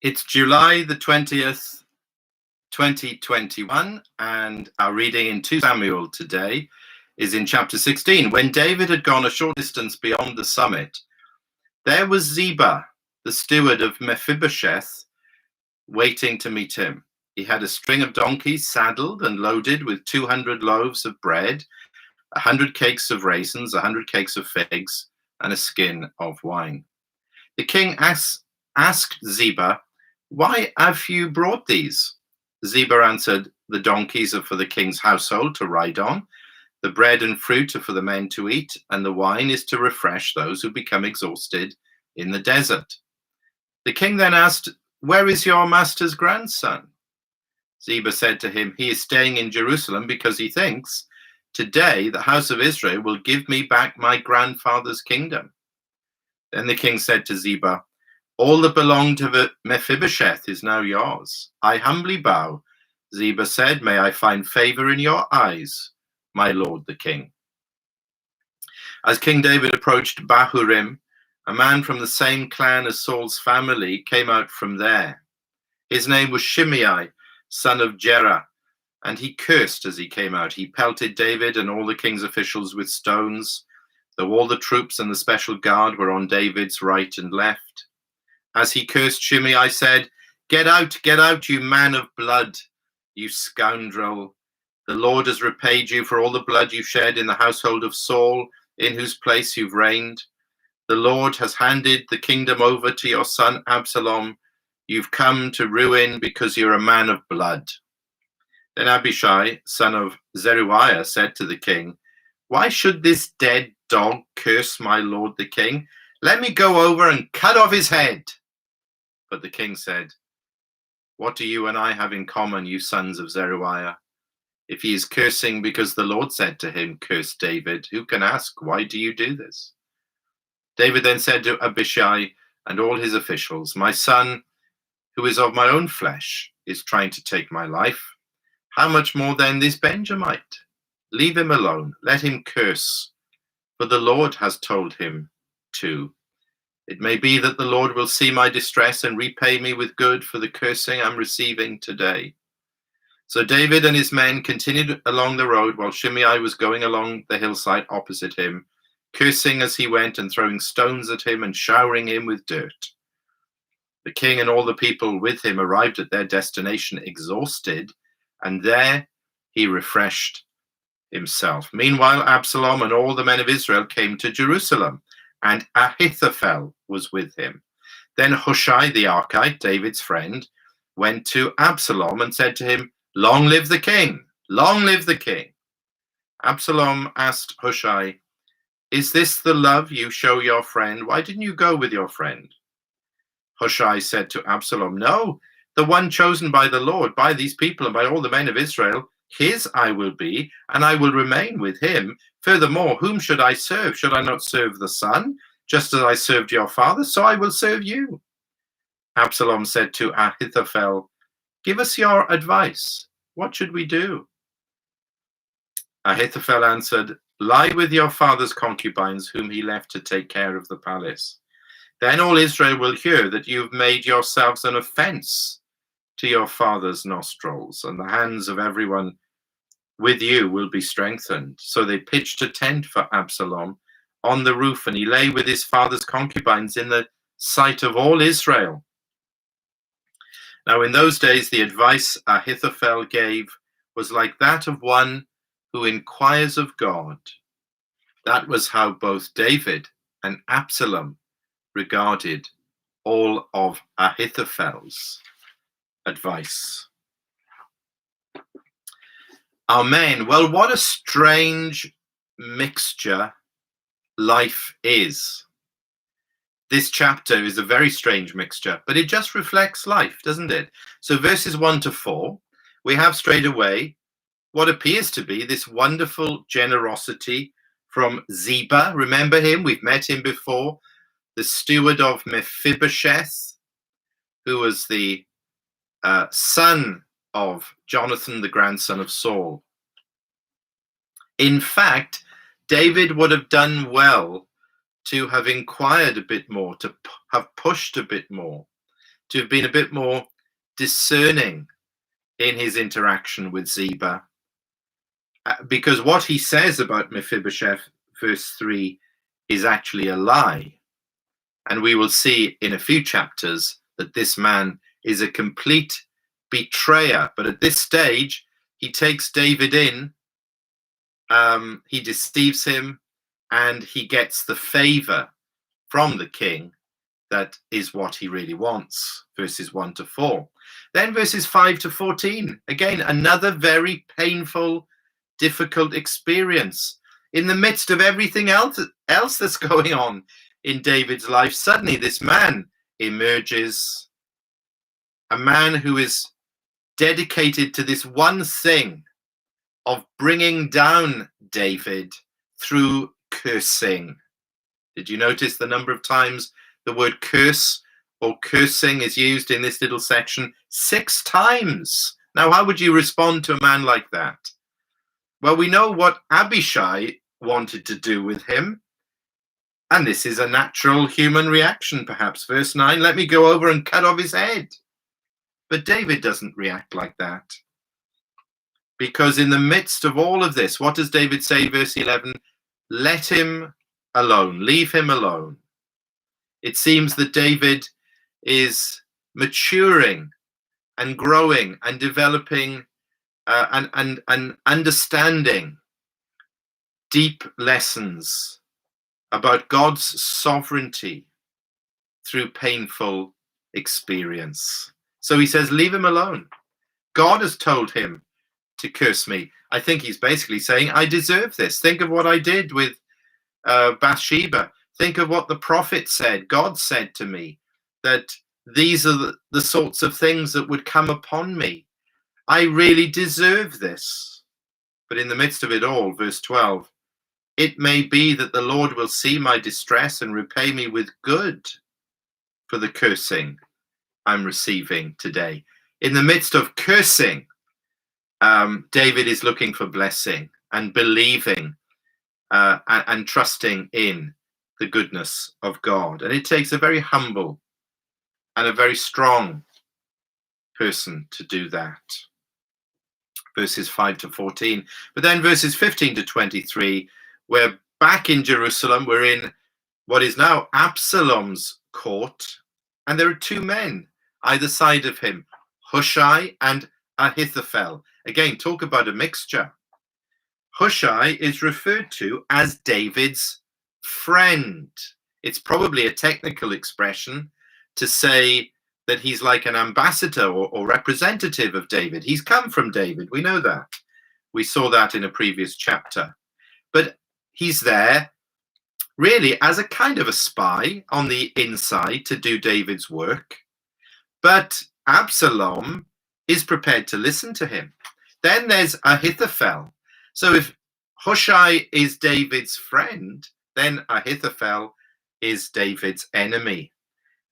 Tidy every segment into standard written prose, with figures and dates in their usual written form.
It's July the 20th, 2021, and our reading in 2 Samuel today is in chapter 16. When David had gone a short distance beyond the summit, there was Ziba, the steward of Mephibosheth, waiting to meet him. He had a string of donkeys saddled and loaded with 200 loaves of bread, 100 cakes of raisins, 100 cakes of figs, and a skin of wine. The king asked Ziba, "Why have you brought these?" Ziba answered, "The donkeys are for the king's household to ride on, the bread and fruit are for the men to eat, and the wine is to refresh those who become exhausted in the desert." The king then asked, "Where is your master's grandson?" Ziba said to him, "He is staying in Jerusalem because he thinks, 'Today the house of Israel will give me back my grandfather's kingdom.'" Then the king said to Ziba, "All that belonged to Mephibosheth is now yours. I humbly bow." Ziba said, "May I find favor in your eyes, my lord the king." As King David approached Bahurim, a man from the same clan as Saul's family came out from there. His name was Shimei, son of Gera, and he cursed as he came out. He pelted David and all the king's officials with stones, though all the troops and the special guard were on David's right and left. As he cursed, Shimei said, get out, you man of blood, you scoundrel. The Lord has repaid you for all the blood you shed in the household of Saul, in whose place you've reigned. The Lord has handed the kingdom over to your son Absalom. You've come to ruin because you're a man of blood." Then Abishai, son of Zeruiah, said to the king, "Why should this dead dog curse my lord the king? Let me go over and cut off his head." But the king said, "What do you and I have in common, you sons of Zeruiah? If he is cursing because the Lord said to him, 'Curse David,' who can ask, 'Why do you do this?'" David then said to Abishai and all his officials, "My son, who is of my own flesh, is trying to take my life. How much more then this Benjamite? Leave him alone. Let him curse, for the Lord has told him to. It may be that the Lord will see my distress and repay me with good for the cursing I'm receiving today." So David and his men continued along the road while Shimei was going along the hillside opposite him, cursing as he went and throwing stones at him and showering him with dirt. The king and all the people with him arrived at their destination exhausted, and there he refreshed himself. Meanwhile, Absalom and all the men of Israel came to Jerusalem, and Ahithophel was with him. Then Hushai the Archite, David's friend, went to Absalom and said to him, "Long live the king! Long live the king!" Absalom asked Hushai, "Is this the love you show your friend? Why didn't you go with your friend?" Hushai said to Absalom, "No, the one chosen by the Lord, by these people and by all the men of Israel, his I will be, and I will remain with him. Furthermore, whom should I serve? Should I not serve the son? Just as I served your father, so I will serve you." Absalom said to Ahithophel, "Give us your advice. What should we do?" Ahithophel answered, "Lie with your father's concubines, whom he left to take care of the palace. Then all Israel will hear that you've made yourselves an offense to your father's nostrils, and the hands of everyone with you will be strengthened." So they pitched a tent for Absalom on the roof, and he lay with his father's concubines in the sight of all Israel. Now in those days, the advice Ahithophel gave was like that of one who inquires of God. That was how both David and Absalom regarded all of Ahithophel's advice. Amen. Well, what a strange mixture life is. This chapter is a very strange mixture, but it just reflects life, doesn't it? So verses 1 to 4, we have straight away what appears to be this wonderful generosity from Ziba. Remember him? We've met him before. The steward of Mephibosheth, who was the son of Jonathan, the grandson of Saul. In fact, David would have done well to have inquired a bit more, to have pushed a bit more, to have been a bit more discerning in his interaction with Ziba, because what he says about Mephibosheth, verse 3, is actually a lie. And we will see in a few chapters that this man is a complete betrayer. But at this stage, he takes David in, he deceives him, and he gets the favor from the king. That is what he really wants, verses 1 to 4. Then verses 5 to 14, again, another very painful, difficult experience. In the midst of everything else that's going on in David's life, suddenly this man emerges, a man who is dedicated to this one thing of bringing down David through cursing. Did you notice the number of times the word curse or cursing is used in this little section? 6 times. Now, how would you respond to a man like that? Well, we know what Abishai wanted to do with him. And this is a natural human reaction, perhaps. Verse 9, let me go over and cut off his head. But David doesn't react like that. Because in the midst of all of this, what does David say, verse 11? Let him alone, leave him alone. It seems that David is maturing and growing and developing and understanding deep lessons about God's sovereignty through painful experience. So he says, leave him alone. God has told him to curse me. I think he's basically saying, I deserve this. Think of what I did with Bathsheba. Think of what the prophet said. God said to me that these are the sorts of things that would come upon me. I really deserve this. But in the midst of it all, verse 12, it may be that the Lord will see my distress and repay me with good for the cursing I'm receiving today. In the midst of cursing, David is looking for blessing and believing and trusting in the goodness of God. And it takes a very humble and a very strong person to do that. Verses 5 to 14. But then verses 15 to 23, we're back in Jerusalem. We're in what is now Absalom's court. And there are 2 men either side of him, Hushai and Ahithophel. Again, talk about a mixture. Hushai is referred to as David's friend. It's probably a technical expression to say that he's like an ambassador or representative of David. He's come from David. We know that. We saw that in a previous chapter. But he's there really as a kind of a spy on the inside to do David's work. But Absalom is prepared to listen to him. Then there's Ahithophel. So if Hushai is David's friend, then Ahithophel is David's enemy.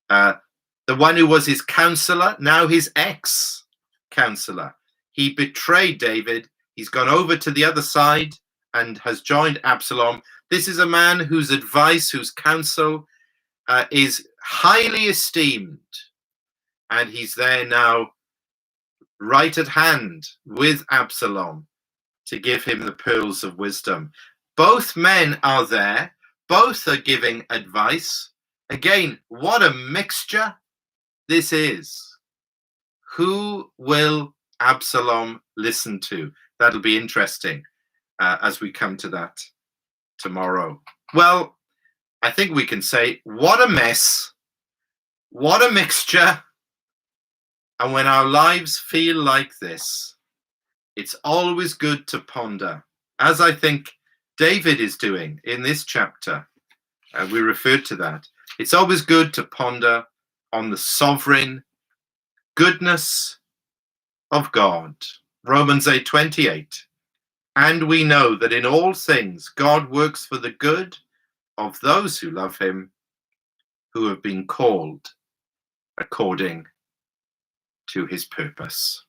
The one who was his counselor, now his ex-counselor. He betrayed David. He's gone over to the other side and has joined Absalom. This is a man whose advice, whose counsel is highly esteemed. And he's there now, right at hand with Absalom to give him the pearls of wisdom. Both men are there. Both are giving advice. Again, what a mixture this is. Who will Absalom listen to? That'll be interesting as we come to that tomorrow. Well, I think we can say, what a mess. What a mixture. And when our lives feel like this, it's always good to ponder, as I think David is doing in this chapter. We referred to that. It's always good to ponder on the sovereign goodness of God. Romans 8:28. And we know that in all things God works for the good of those who love him, who have been called according to his purpose.